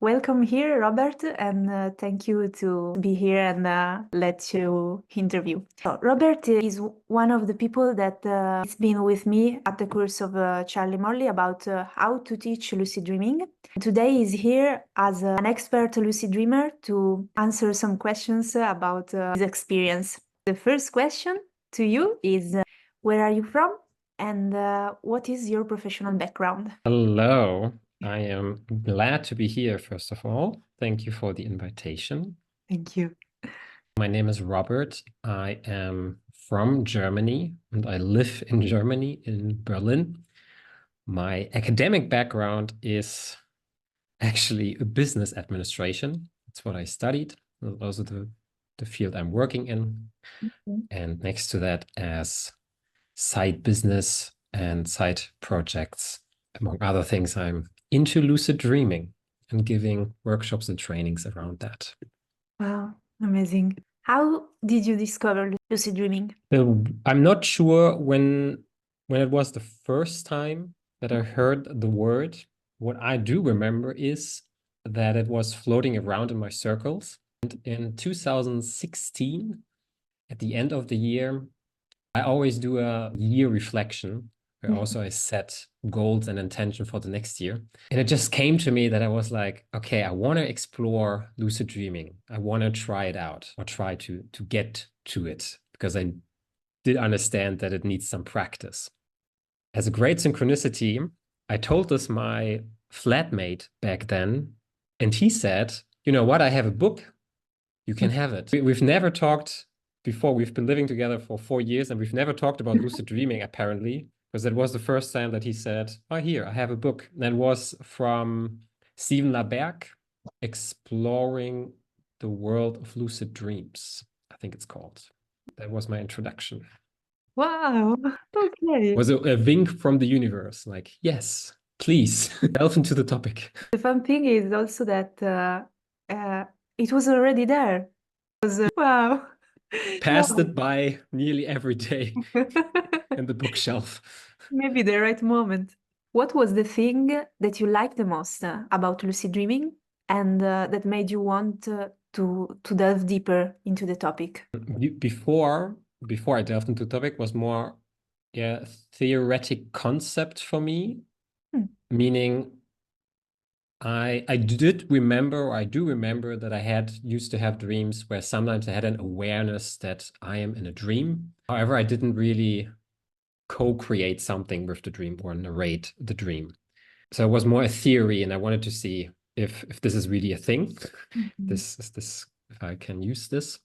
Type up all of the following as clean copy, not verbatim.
Welcome here, Robert, and thank you to be here and let you interview. So, Robert is one of the people that has been with me at the course of Charlie Morley about how to teach lucid dreaming. Today he's here as an expert lucid dreamer to answer some questions about his experience. The first question to you is, where are you from and what is your professional background? Hello, I am glad to be here, first of all. Thank you for the invitation. Thank you. My name is Robert. I am from Germany and I live in Germany, in Berlin. My academic background is actually a business administration. That's what I studied. That's also the field I'm working in. Mhm. And next to that, as side business and side projects, among other things, I'm into lucid dreaming and giving workshops and trainings around that. Wow, amazing. How did you discover lucid dreaming? I'm not sure when it was the first time that I heard the word. What I do remember is that it was floating around in my circles. And in 2016, at the end of the year, I always do a year reflection where Mhm. also I set goals and intention for the next year. And it just came to me that I was like, okay, I want to explore lucid dreaming. I want to try it out or try to get to it because I did understand that it needs some practice. As a great synchronicity, I told this my flatmate back then, and he said, you know what, I have a book, you can have it. We've never talked before. We've been living together for 4 years and we've never talked about lucid dreaming, apparently, because it was the first time that he said, oh, here, I have a book. And that was from Stephen LaBerge, Exploring the World of Lucid Dreams, I think it's called. That was my introduction. Wow, okay. Was a wink from the universe, like, yes, please delve into the topic. The fun thing is also that it was already there. Wow. Passed Yeah. it by nearly every day in the bookshelf. Maybe the right moment. What was the thing that you liked the most about lucid dreaming and that made you want to delve deeper into the topic? Before I delved into the topic was more theoretic concept for me, Hmm. meaning I did remember, or I do remember that I had used to have dreams where sometimes I had an awareness that I am in a dream. However, I didn't really co-create something with the dream or narrate the dream. So it was more a theory, and I wanted to see if this is really a thing. Mhm. If I can use this.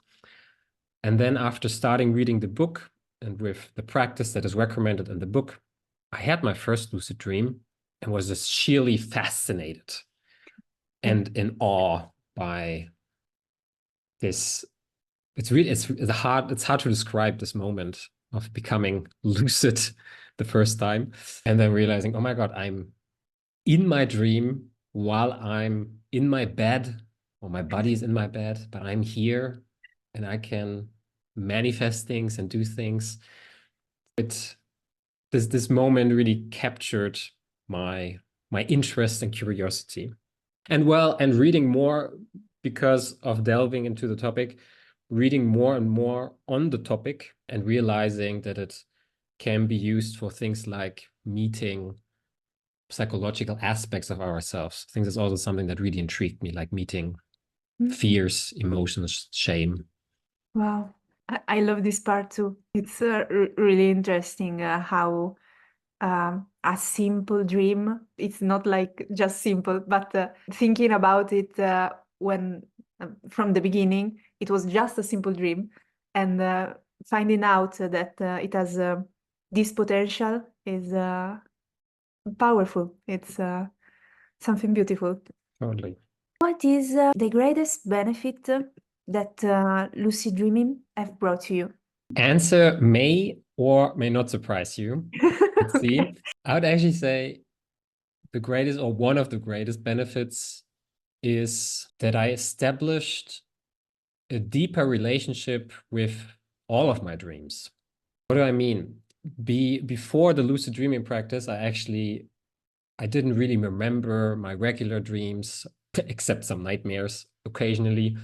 And then after starting reading the book and with the practice that is recommended in the book, I had my first lucid dream and was just sheerly fascinated Okay. and in awe by this. It's hard to describe this moment of becoming lucid the first time and then realizing, oh my God, I'm in my dream while I'm in my bed, or my body is in my bed, but I'm here and I can manifest things and do things. This moment really captured my interest and curiosity. And reading more because of delving into the topic, reading more and more on the topic and realizing that it can be used for things like meeting psychological aspects of ourselves. I think that's also something that really intrigued me, like meeting Mhm. fears, emotions, shame. Wow. I love this part too. It's really interesting how a simple dream, it's not like just simple, but thinking about it when from the beginning, it was just a simple dream. And finding out that it has this potential is powerful. It's something beautiful. Totally. What is the greatest benefit that lucid dreaming have brought to you? Answer may or may not surprise you. Let's Okay. see. I would actually say the greatest or one of the greatest benefits is that I established a deeper relationship with all of my dreams. What do I mean? Before the lucid dreaming practice, I didn't really remember my regular dreams. except some nightmares occasionally,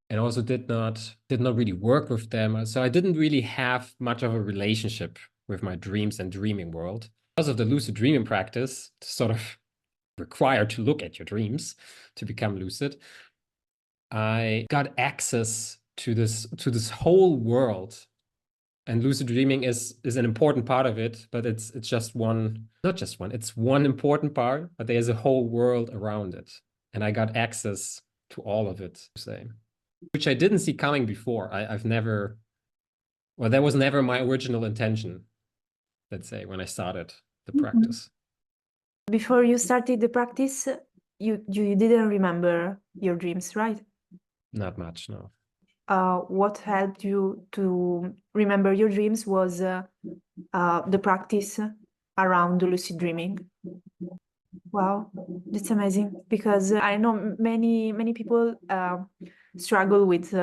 and also did not really work with them. So I didn't really have much of a relationship with my dreams and dreaming world. Because of the lucid dreaming practice, sort of required to look at your dreams to become lucid, I got access to this whole world. And lucid dreaming is an important part of it, but it's just one, not just one, it's one important part, but there's a whole world around it. And I got access to all of it, say, which I didn't see coming before. I've never, well, that was never my original intention, let's say, when I started the practice. Before you started the practice, you didn't remember your dreams, right? Not much, no. What helped you to remember your dreams was the practice around lucid dreaming. Wow, that's amazing, because I know many people struggle with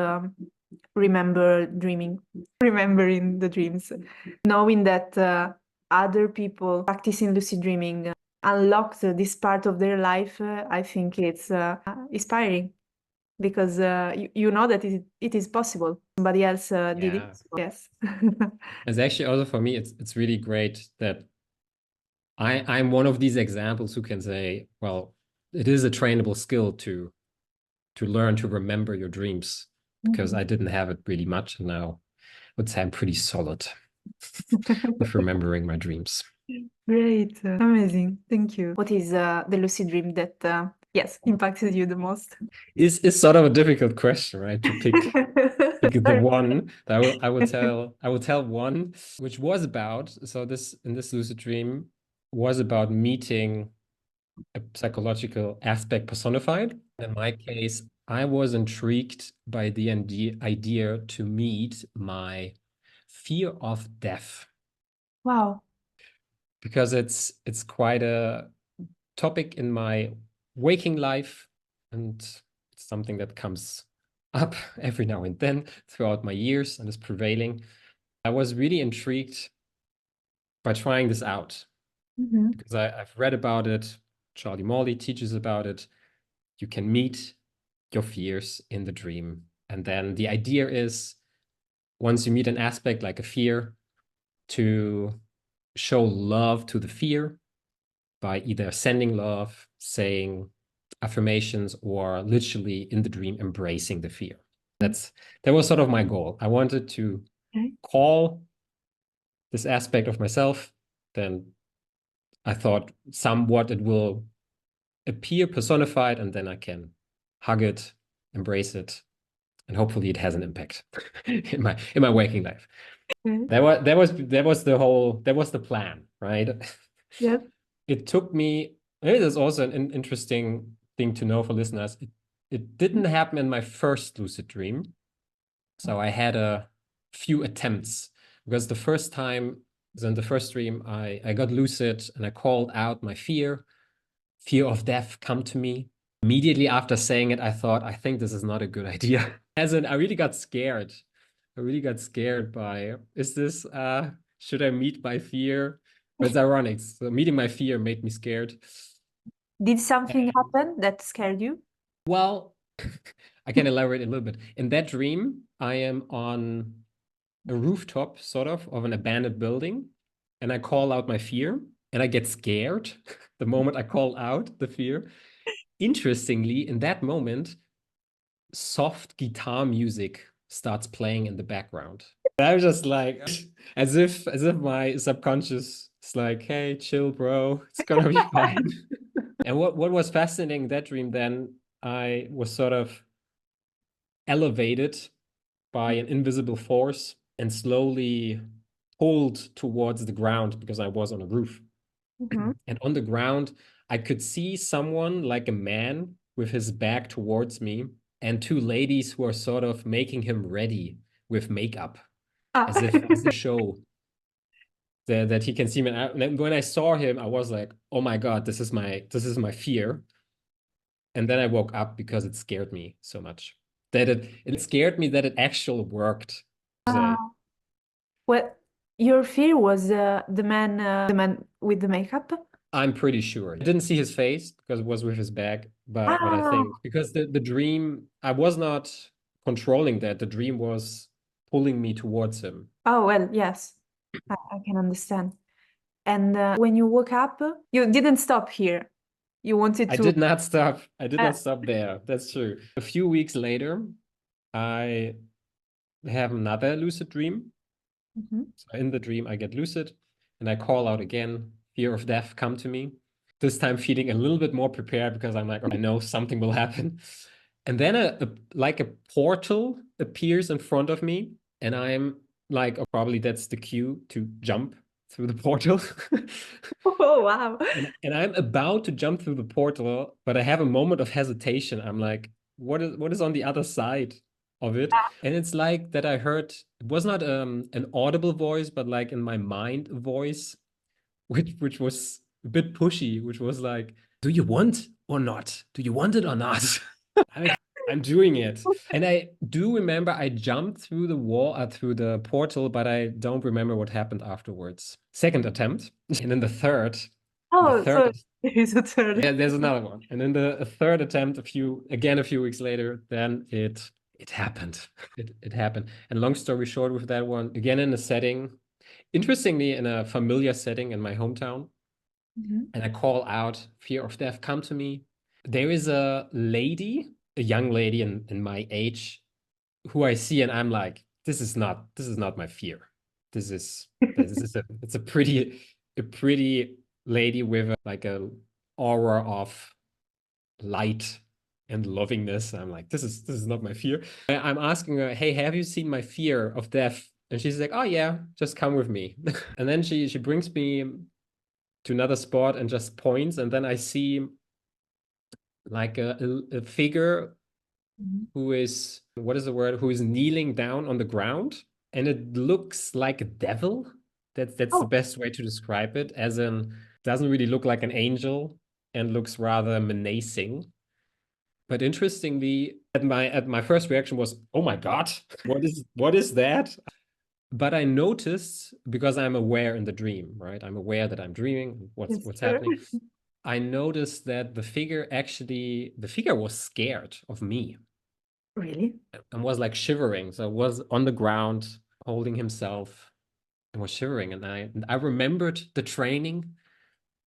remembering the dreams, knowing that other people practicing lucid dreaming unlocked this part of their life. I think it's inspiring, because you know that it is possible. Somebody else did it. Yes. It's actually also for me, it's really great that I'm one of these examples who can say, well, it is a trainable skill to learn to remember your dreams, because I didn't have it really much, and now I would say I'm pretty solid with remembering my dreams. Great, amazing, thank you. What is the lucid dream that yes, impacted you the most? Is sort of a difficult question, right? To pick the one. I will tell one, which was about, so this in this lucid dream was about meeting a psychological aspect personified. In my case, I was intrigued by the idea to meet my fear of death. Wow. Because it's quite a topic in my waking life, and it's something that comes up every now and then throughout my years and is prevailing. I was really intrigued by trying this out, because I've read about it. Charlie Morley teaches about it. You can meet your fears in the dream. And then the idea is, once you meet an aspect like a fear, to show love to the fear by either sending love, saying affirmations, or literally in the dream embracing the fear. That was sort of my goal. I wanted to call this aspect of myself. Then I thought somewhat it will appear personified, and then I can hug it, embrace it, and hopefully it has an impact in my waking life. That was the plan, right? Yeah. It took me. It is also an interesting thing to know for listeners. It didn't happen in my first lucid dream, so I had a few attempts, because the first time, so in the first dream, I got lucid and I called out my fear of death come to me. Immediately after saying it, I thought, I think this is not a good idea. As in, I really got scared. I really got scared by, is this, should I meet my fear? But it's ironic. So meeting my fear made me scared. Did something happen that scared you? Well, I can elaborate a little bit. In that dream, I am on a rooftop, sort of an abandoned building, and I call out my fear, and I get scared the moment I call out the fear. Interestingly, in that moment, soft guitar music starts playing in the background. I was just like, as if my subconscious is like, hey, chill, bro, it's gonna be fine. And what was fascinating in that dream, then I was sort of elevated by an invisible force and slowly pulled towards the ground, because I was on a roof. And on the ground, I could see someone, like a man, with his back towards me, and two ladies who are sort of making him ready with makeup, as if to show that he can see me. And when I saw him, I was like, oh my God, this is my fear. And then I woke up, because it scared me so much that it scared me that it actually worked. Well, your fear was the man with the makeup? I'm pretty sure. I didn't see his face because it was with his bag, but I Ah, think because the dream, I was not controlling that. The dream was pulling me towards him. oh, well, yes, I can understand. And when you woke up, you didn't stop here. You wanted I to. did not stop. I did Uh, not stop there. That's true. A few weeks later, I have another lucid dream. mhm. So in the dream, I get lucid and I call out again, fear of death, come to me. This time feeling a little bit more prepared because I'm like, okay, I know something will happen. And then like a portal appears in front of me, and I'm like, oh, probably that's the cue to jump through the portal. Oh, wow. And I'm about to jump through the portal, but I have a moment of hesitation. I'm like, what is on the other side of it? And it's like that I heard it was not an audible voice, but like in my mind a voice, which was a bit pushy, which was like, do you want or not? Do you want it or not? I'm like, I'm doing it. And I do remember I jumped through the wall, through the portal, but I don't remember what happened afterwards. Second attempt. And then the Oh, third, so there is a third. yeah, there's another one. And then the third attempt, a few weeks later, then it happened. It happened. And long story short, with that one, again in a setting, interestingly, in a familiar setting in my hometown, Mhm. and I call out, fear of death, come to me. There is a lady, a young lady in my age, who I see, and I'm like, this is not my fear. It's a pretty lady with like a aura of light and lovingness. I'm like, this is not my fear. I'm asking her, hey, have you seen my fear of death? And she's like, oh yeah, just come with me. And then she brings me to another spot and just points, and then I see like a figure Mhm. who is, what is the word, who is kneeling down on the ground, and it looks like a devil. That's the Oh, best way to describe it, as in doesn't really look like an angel and looks rather menacing. But interestingly, at my first reaction was, oh my God, what is that? But I noticed, because I'm aware in the dream, right? I'm aware that I'm dreaming, it's what's true. happening. I noticed that the figure was scared of me Really? and was like shivering. So was on the ground, holding himself, and was shivering. And I remembered the training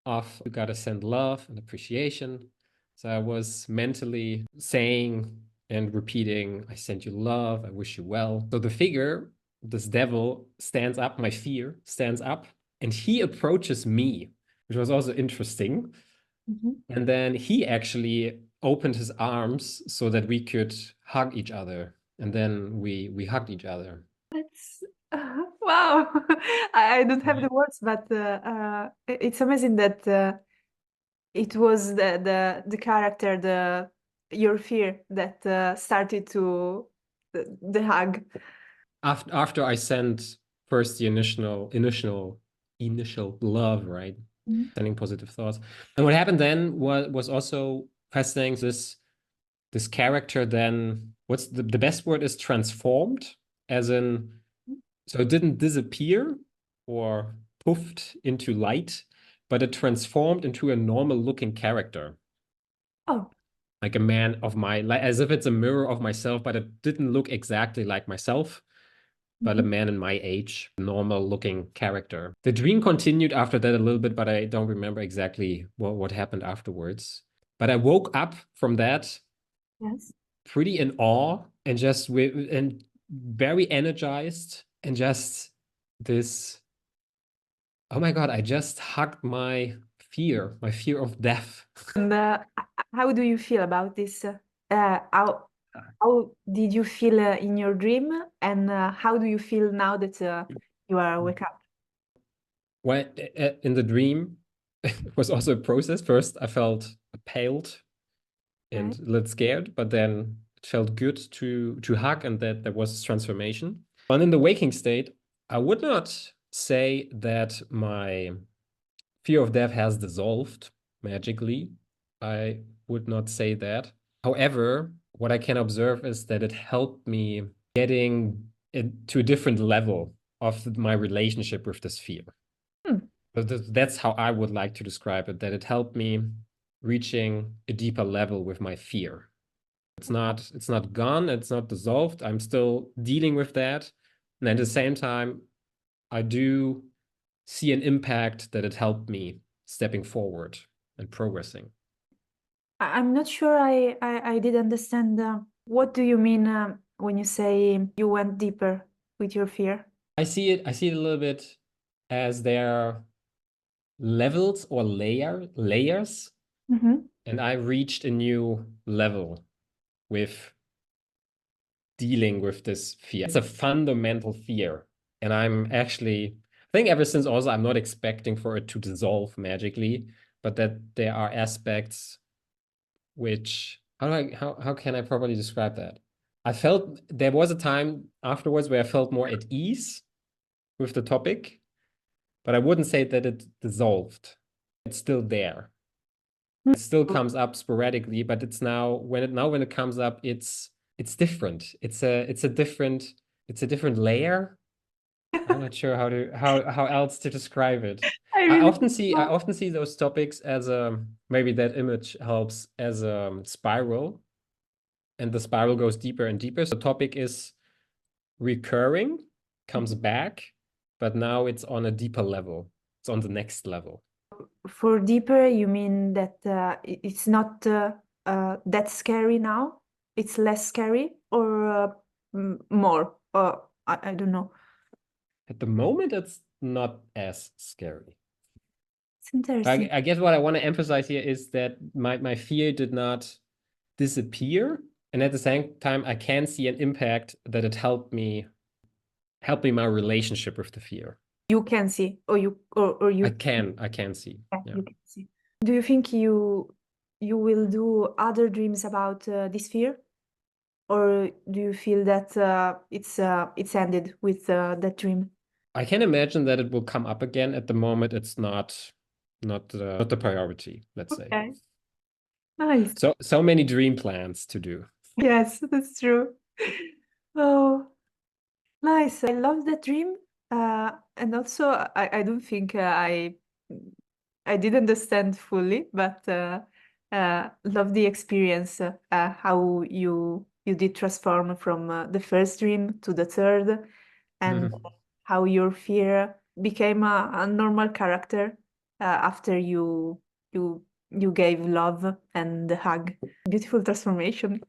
of you gotta send love and appreciation. So I was mentally saying and repeating, I send you love, I wish you well. So the figure, this devil, stands up, my fear stands up, and he approaches me, which was also interesting. Mhm. And then he actually opened his arms so that we could hug each other. And then we hugged each other. That's wow. I don't have the Right. words, but it's amazing that it was the character, the your fear that started to the hug. After I sent first the initial love, right? Mhm. Sending positive thoughts. And what happened then was also fascinating. This character then, what's the best word is transformed, as in, so it didn't disappear or puffed into light, but it transformed into a normal looking character, Oh, like a man of my, like as if it's a mirror of myself, but it didn't look exactly like myself, but a mhm. man in my age, normal looking character. The dream continued after that a little bit, but I don't remember exactly what happened afterwards. But I woke up from that Yes. pretty in awe and and very energized, and just this, oh my God, I just hugged my fear of death. And how do you feel about this? How did you feel in your dream, and how do you feel now that you are wake up? When in the dream, it was also a process. First, I felt paled Right? and a little scared, but then it felt good to hug, and that there was this transformation. And in the waking state, I would not say that my fear of death has dissolved magically. I would not say that. However, what I can observe is that it helped me getting to a different level of my relationship with this fear. Hmm. But that's how I would like to describe it, that it helped me reaching a deeper level with my fear. It's not gone, it's not dissolved. I'm still dealing with that. And at the same time, I do see an impact that it helped me stepping forward and progressing. I'm not sure I did understand. What do you mean when you say you went deeper with your fear? I see it a little bit as there levels or layers, Mm-hmm. and I reached a new level with dealing with this fear. It's a fundamental fear, and I'm actually, I think ever since also I'm not expecting for it to dissolve magically, but that there are aspects which, how can I properly describe that? I felt there was a time afterwards where I felt more at ease with the topic, but I wouldn't say that it dissolved. It's still there. It still comes up sporadically, but it's now when it comes up, it's different. It's a different layer. I'm not sure how else to describe it. I I really often see I don't often see those topics as maybe that image helps as a spiral, and the spiral goes deeper and deeper. So the topic is recurring, comes back, but now it's on a deeper level. It's on the next level. For deeper, you mean that it's not that scary now? It's less scary or more? I don't know. At the moment, it's not as scary. It's interesting. I guess what I want to emphasize here is that my fear did not disappear. And at the same time, I can see an impact that it helped me my relationship with the fear. You can see, or you I can see. Yeah. you can see. Do you think you will do other dreams about this fear, or do you feel that it's ended with that dream? I can imagine that it will come up again. At the moment, it's not the priority, let's say. Okay, nice. So many dream plans to do. Yes, that's true. Oh, nice. I love that dream. And also, I don't think I did understand fully, but love the experience, how you did transform from the first dream to the third, and how your fear became a normal character after you gave love and the hug. Beautiful transformation.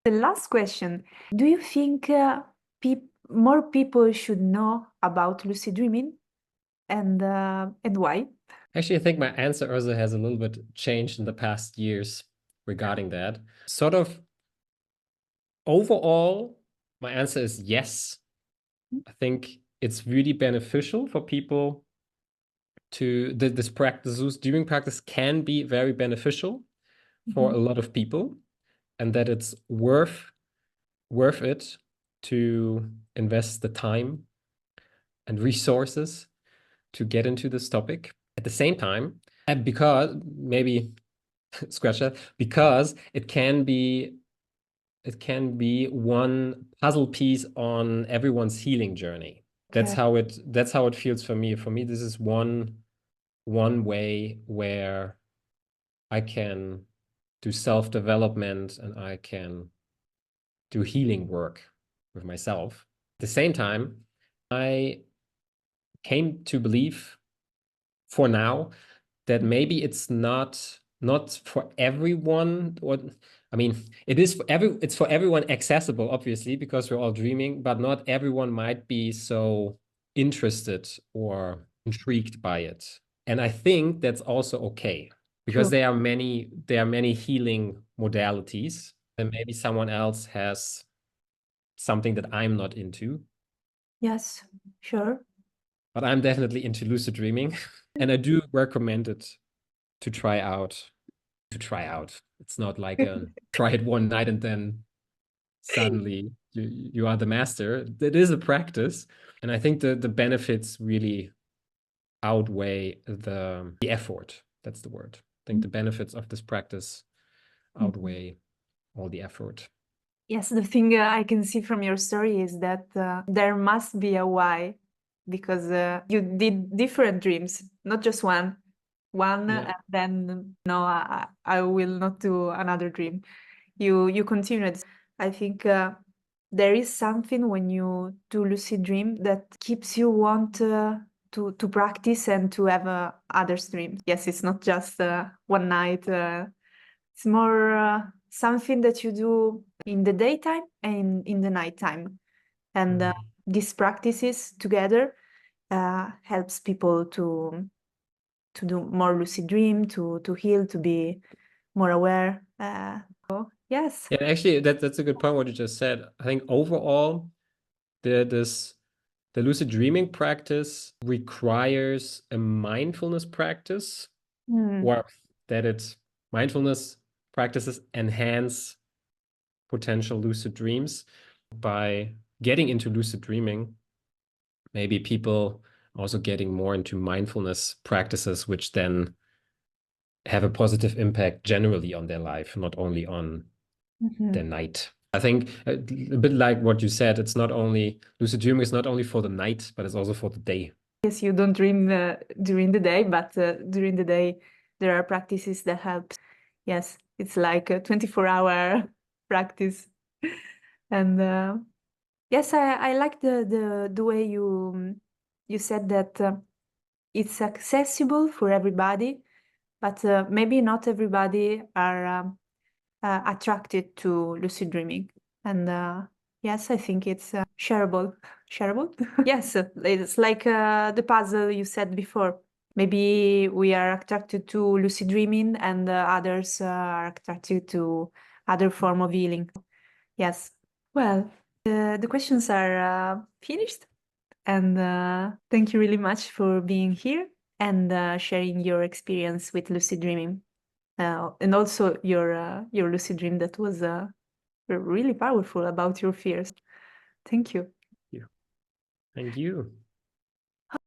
The last question: do you think more people should know about lucid dreaming, and why? Actually, I think my answer also has a little bit changed in the past years regarding that. Sort of overall, my answer is yes. I think it's really beneficial for people to this practice. This dreaming practice can be very beneficial for a lot of people, and that it's worth it to invest the time and resources to get into this topic. At the same time, and because maybe scratch that, because it can be one puzzle piece on everyone's healing journey. That's Okay. how it feels for me. For me, this is one way where I can do self-development and I can do healing work with myself. At the same time, I came to believe for now that maybe it's not for everyone, or I mean, it's for everyone accessible, obviously, because we're all dreaming, but not everyone might be so interested or intrigued by it. And I think that's also okay, because True. there are many healing modalities, and maybe someone else has something that I'm not into. Yes, sure. But I'm definitely into lucid dreaming, and I do recommend it to try out. It's not like a try it one night and then suddenly you are the master. It is a practice, and I think the benefits really outweigh the effort. That's the word. I think the benefits of this practice outweigh all the effort. Yes, the thing I can see from your story is that there must be a why because you did different dreams, not just one. One, Yeah. and then no, I will not do another dream. You continued. I think there is something when you do lucid dream that keeps you want to practice and to have other dreams. Yes, it's not just one night. It's more something that you do in the daytime and in the nighttime. And these practices together helps people to do more lucid dream, to heal, to be more aware. Yes. Yeah, actually, that's a good point what you just said. I think overall, the lucid dreaming practice requires a mindfulness practice, or that it's mindfulness practices enhance potential lucid dreams. By getting into lucid dreaming, maybe people also getting more into mindfulness practices, which then have a positive impact generally on their life, not only on the night. I think a bit like what you said, it's not only lucid dreaming is not only for the night, but it's also for the day. Yes, you don't dream during the day, but during the day there are practices that help. Yes, it's like a 24-hour practice. And yes, I like the way you said that it's accessible for everybody, but maybe not everybody are attracted to lucid dreaming. And yes, I think it's shareable. Shareable? Yes, it's like the puzzle you said before. Maybe we are attracted to lucid dreaming and others are attracted to other form of healing. Yes. Well, the questions are finished. And thank you really much for being here and sharing your experience with lucid dreaming. And also your lucid dream that was really powerful about your fears. Thank you. Yeah. Thank you.